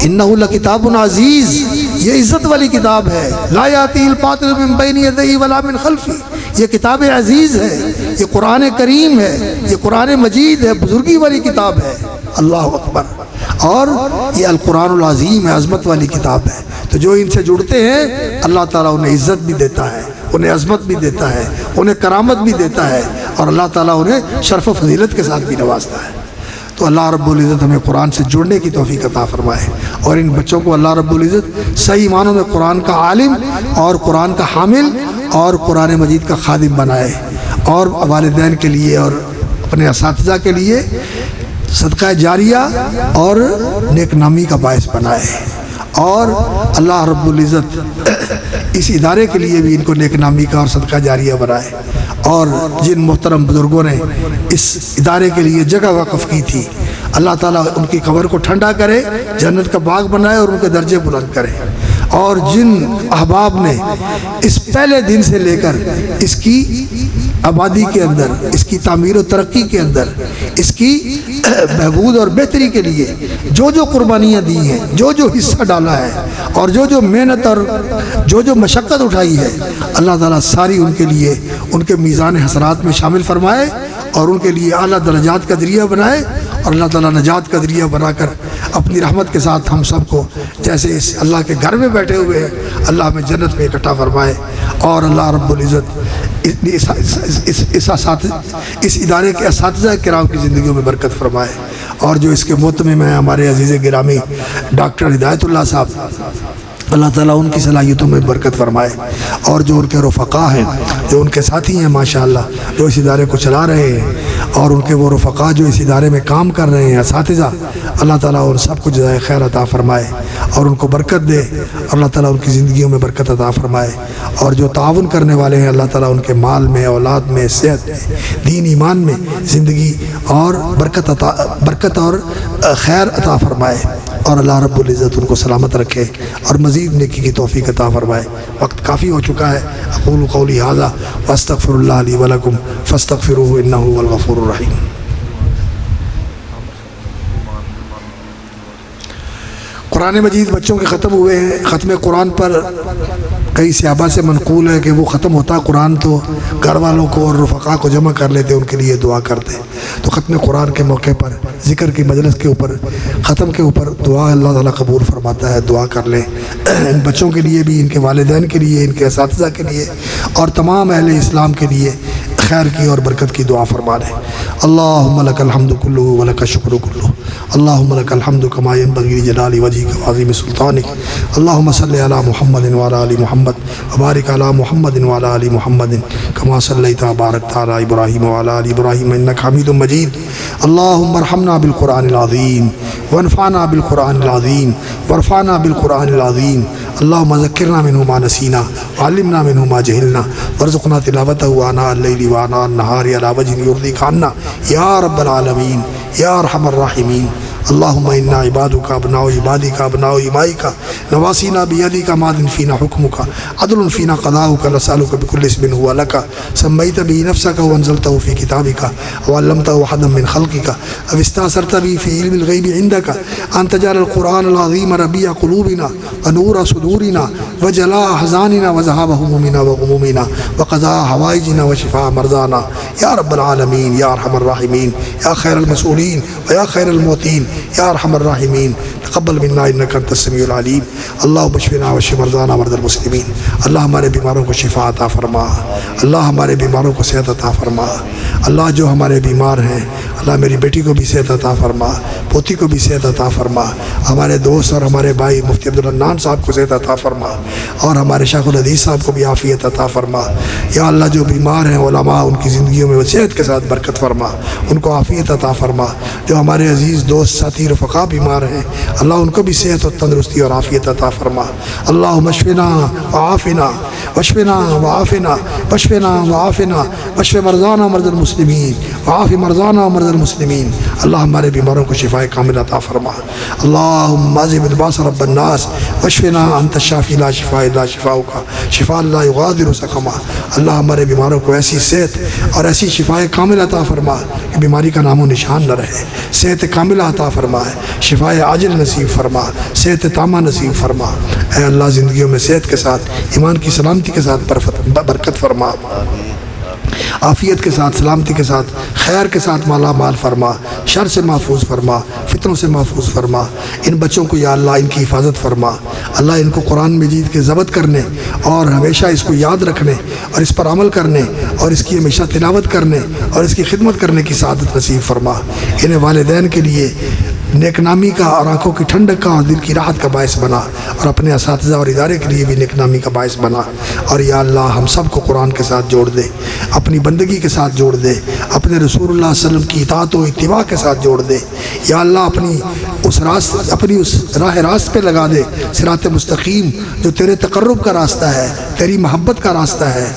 انہ لکتاب عزیز، یہ عزت والی کتاب ہے، لا یاتیہ الباطل من بین یدیہ ولا من خلفہ، یہ کتاب عزیز ہے، یہ قرآن کریم ہے، یہ قرآن مجید ہے، بزرگی والی کتاب ہے، اللہ اکبر۔ اور یہ القرآن العظیم ہے، عظمت والی کتاب ہے۔ تو جو ان سے جڑتے ہیں اللہ تعالیٰ انہیں عزت بھی دیتا ہے، انہیں عظمت بھی دیتا ہے، انہیں کرامت بھی دیتا ہے، اور اللہ تعالیٰ انہیں شرف و فضیلت کے ساتھ بھی نوازتا ہے۔ تو اللہ رب العزت ہمیں قرآن سے جڑنے کی توفیق عطا فرمائے، اور ان بچوں کو اللہ رب العزت صحیح معنوں میں قرآن کا عالم اور قرآن کا حامل اور قرآن مجید کا خادم بنائے، اور والدین کے لیے اور اپنے اساتذہ کے لیے صدقہ جاریہ اور نیک نامی کا باعث بنائے، اور اللہ رب العزت اس ادارے کے لیے بھی ان کو نیک نامی کا اور صدقہ جاریہ بنائے، اور جن محترم بزرگوں نے اس ادارے کے لیے جگہ وقف کی تھی اللہ تعالیٰ ان کی قبر کو ٹھنڈا کرے، جنت کا باغ بنائے اور ان کے درجے بلند کرے، اور جن احباب نے اس پہلے دن سے لے کر اس کی آبادی کے اندر، اس کی تعمیر و ترقی کے اندر، اس کی بہبود اور بہتری کے لیے جو جو قربانیاں دی ہیں، جو جو حصہ ڈالا ہے، اور جو جو محنت اور جو جو مشقت اٹھائی ہے، اللہ تعالیٰ ساری ان کے لیے ان کے میزان حسنات میں شامل فرمائے، اور ان کے لیے اعلیٰ درجات کا ذریعہ بنائے، اور اللہ تعالیٰ نجات کا ذریعہ بنا کر اپنی رحمت کے ساتھ ہم سب کو جیسے اس اللہ کے گھر میں بیٹھے ہوئے ہیں اللہ ہمیں جنت میں اکٹھا فرمائے، اور اللہ رب العزت اس ادارے کے اساتذہ کرام کی زندگیوں میں برکت فرمائے، اور جو اس کے محتمم ہیں ہمارے عزیز گرامی ڈاکٹر ہدایت اللہ صاحب، اللہ تعالیٰ ان کی صلاحیتوں میں برکت فرمائے، اور جو ان کے رفقا ہیں، جو ان کے ساتھی ہیں ماشاءاللہ، جو اس ادارے کو چلا رہے ہیں، اور ان کے وہ رفقا جو اس ادارے میں کام کر رہے ہیں اساتذہ، اللہ تعالیٰ ان سب کو جزائے خیر عطا فرمائے اور ان کو برکت دے، اللہ تعالیٰ ان کی زندگیوں میں برکت عطا فرمائے، اور جو تعاون کرنے والے ہیں اللہ تعالیٰ ان کے مال میں، اولاد میں، صحت میں، دین ایمان میں زندگی اور برکت اور خیر عطا فرمائے، اور اللہ رب العزت ان کو سلامت رکھے اور مزید نیکی کی توفیق عطا فرمائے۔ وقت کافی ہو چکا ہے، اقول قولی ھذا واستغفر اللہ لی ولکم فاستغفروہ انہ هو الغفور الرحیم۔ قرآن مجید بچوں کے ختم ہوئے ہیں. ختم قرآن پر کئی صحابہ سے منقول ہے کہ وہ ختم ہوتا قرآن تو گھر والوں کو اور رفقا کو جمع کر لیتے, ان کے لیے دعا کرتے. تو ختم قرآن کے موقع پر ذکر کی مجلس کے اوپر ختم کے اوپر دعا اللہ تعالیٰ قبول فرماتا ہے. دعا کر لیں ان بچوں کے لیے بھی, ان کے والدین کے لیے, ان کے اساتذہ کے لیے اور تمام اہل اسلام کے لیے خیر کی اور برکت کی دعا فرما لیں. اللہم لک الحمد کلہ ولک الشکر کلہ, اللہم لک الحمد کما ینبغی لجلال وجہک وعظیم سلطانک. اللہم صلی علی محمد وعلی آل محمد وبارک علی محمد وعلی آل محمد کما صلیت وبارکت علی ابراہیم وعلی آل ابراہیم انک حمید مجید. اللہم ارحمنا بالقرآن العظیم وانفعنا بالقرآن العظیم وارفعنا بالقرآن العظیم. اللہم ذکرنا منہ ما نسینا وعلمنا منہ ما جہلنا وارزقنا تلاوتہ آناء اللیل وآناء النہار علی وجہ یرضیک عنا یا رب العالمین یا ارحم الراحمین. اللہم انا عبادک ابناء عبادک ابناء امائک نواسینا بیدک ماض فینا حکمک عدل فینا قضاؤک نسألک بکل اسم هو لک سمیت به نفسک وانزلته فی کتابک وعلمته احدا من خلقک او استأثرت به فی علم الغیب عندک ان تجعل القرآن العظیم ربیع قلوبنا ونور صدورنا وجلاء احزاننا وذهاب همومنا وغمومنا وقضاء حوائجنا وشفاء مرضانا یا رب العالمین یا ارحم الراحمین یا خیر المسئولین ویا خیر المعطین یا ارحم الراحمین. تقبل منا انک انت السمیع العلیم. اللہم اشفنا واشف مرضانا مرضی المسلمین. اللہ ہمارے بیماروں کو شفا عطا فرما, اللہ ہمارے بیماروں کو صحت عطا فرما. اللہ جو ہمارے بیمار ہیں اللہ میری بیٹی کو بھی صحت عطا فرما, پوتی کو بھی صحت عطا فرما, ہمارے دوست اور ہمارے بھائی مفتی عبدالحنان صاحب کو صحت عطا فرما اور ہمارے شیخ الحدیث صاحب کو بھی عافیت عطا فرما. یا اللہ جو بیمار ہیں علماء ان کی زندگیوں میں صحت کے ساتھ برکت فرما, ان کو عافیت عطا فرما. جو ہمارے عزیز دوست ساتھی رفقا بیمار ہیں اللہ ان کو بھی صحت و تندرستی اور عافیت عطا فرما. اللہم اشفنا وعافنا واشفنا وعافنا واشفنا وعافنا واشف مرضانا مرضى المسلمین وعاف مرضانا مرضى المسلمین. اللہ ہمارے بیماروں کو شفاء کامل عطا فرما. اللہم اذهب الباس رب الناس واشفنا انت الشافی لا شفاء الا شفاؤک شفاء لا یغادر سقما. اللہ ہمارے بیماروں کو ایسی صحت اور ایسی شفاء کامل عطا فرما کہ بیماری کا نام و نشان نہ رہے. صحت کامل عطا فرما, شفاء عاجل نصیب فرما, صحت تامہ نصیب فرما. اے اللہ زندگیوں میں صحت کے ساتھ ایمان کی سلامتی کے ساتھ برکت فرما, عافیت کے ساتھ سلامتی کے ساتھ خیر کے ساتھ مالا مال فرما, شر سے محفوظ فرما, فتنوں سے محفوظ فرما. ان بچوں کو یا اللہ ان کی حفاظت فرما. اللہ ان کو قرآن مجید کے ضبط کرنے اور ہمیشہ اس کو یاد رکھنے اور اس پر عمل کرنے اور اس کی ہمیشہ تلاوت کرنے اور اس کی خدمت کرنے کی سعادت نصیب فرما. انہیں والدین کے لیے نیک نامی کا اور آنکھوں کی ٹھنڈک کا اور دل کی راحت کا باعث بنا, اور اپنے اساتذہ اور ادارے کے لیے بھی نیک نامی کا باعث بنا. اور یا اللہ ہم سب کو قرآن کے ساتھ جوڑ دے, اپنی بندگی کے ساتھ جوڑ دے, اپنے رسول اللہ صلی اللہ علیہ وسلم کی اطاعت و اتباع کے ساتھ جوڑ دے. یا اللہ اپنی اس راہ راست پہ لگا دے, صراط مستقیم جو تیرے تقرب کا راستہ ہے, تیری محبت کا راستہ ہے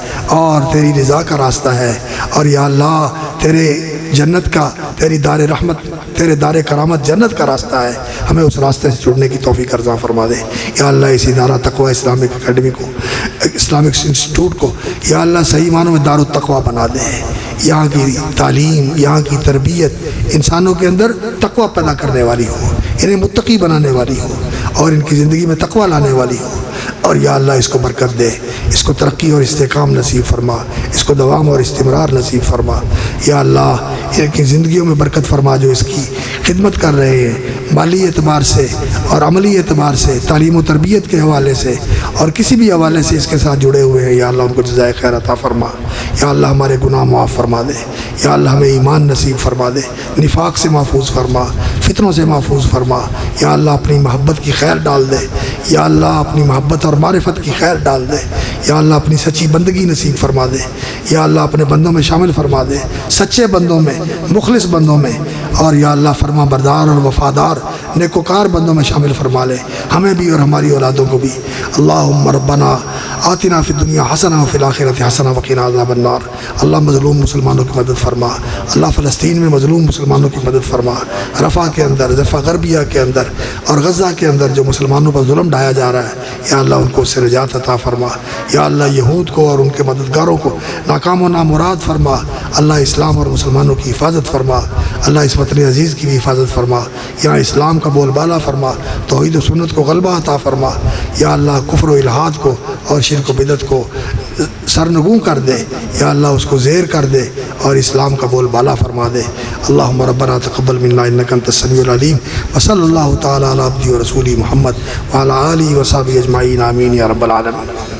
اور تیری رضا کا راستہ ہے. اور یا اللہ تیرے جنت کا, تیری دار رحمت, تیرے دار کرامت جنت کا راستہ ہے, ہمیں اس راستے سے جڑنے کی توفیق عطا فرما دے. یا اللہ اس ادارہ تقوی اسلامک اکیڈمی کو, اسلامک انسٹیٹیوٹ کو یا اللہ صحیح معنوں میں دار التقوی بنا دے. یہاں کی تعلیم, یہاں کی تربیت انسانوں کے اندر تقوی پیدا کرنے والی ہو, انہیں متقی بنانے والی ہو اور ان کی زندگی میں تقوی لانے والی ہو. اور یا اللہ اس کو برکت دے, اس کو ترقی اور استحکام نصیب فرما, اس کو دوام اور استمرار نصیب فرما. یا اللہ ان کی زندگیوں میں برکت فرما جو اس کی خدمت کر رہے ہیں, مالی اعتبار سے اور عملی اعتبار سے, تعلیم و تربیت کے حوالے سے اور کسی بھی حوالے سے اس کے ساتھ جڑے ہوئے ہیں. یا اللہ ان کو جزائے خیر عطا فرما. یا اللہ ہمارے گناہ معاف فرما دے. یا اللہ ہمیں ایمان نصیب فرما دے, نفاق سے محفوظ فرما, فتنوں سے محفوظ فرما. یا اللہ اپنی محبت کی خیر ڈال دے. یا اللہ اپنی محبت اور معرفت کی خیر ڈال دے. یا اللہ اپنی سچی بندگی نصیب فرما دے. یا اللہ اپنے بندوں میں شامل فرما دے, سچے بندوں میں, مخلص بندوں میں. اور یا اللہ فرما بردار اور وفادار نیکوکار بندوں میں شامل فرما لے, ہمیں بھی اور ہماری اولادوں کو بھی. اللہم ربنا آتنا فی الدنیا حسنہ وفی الآخرۃ حسنہ وقنا عذاب النار. اللہ مظلوم مسلمانوں کی مدد فرما. اللہ فلسطین میں مظلوم مسلمانوں کی مدد فرما. رفح کے اندر, ضفہ غربیہ کے اندر اور غزہ کے اندر جو مسلمانوں پر ظلم ڈھایا جا رہا ہے, یا اللہ ان کو اس سے نجات عطا فرما. یا اللہ یہود کو اور ان کے مددگاروں کو ناکام و نامراد فرما. اللہ اسلام اور مسلمانوں کی حفاظت فرما. اللہ اس وطن عزیز کی بھی حفاظت فرما. یہاں اسلام اسلام کا بول بالا فرما، توحید و سنت کو غلبہ عطا فرما، یا اللہ کفر و الحاد کو اور شرک و بدعت کو سرنگوں کر دے، یا اللہ اس کو زیر کر دے اور اسلام کا بول بالا فرما دے۔ اللہم ربنا تقبل منا انک انت السمیع العلیم، وصلی اللہ تعالی علی عبدہ و رسولہ محمد وعلی آلہ و صحبہ اجمعین، آمین یا رب العالمین۔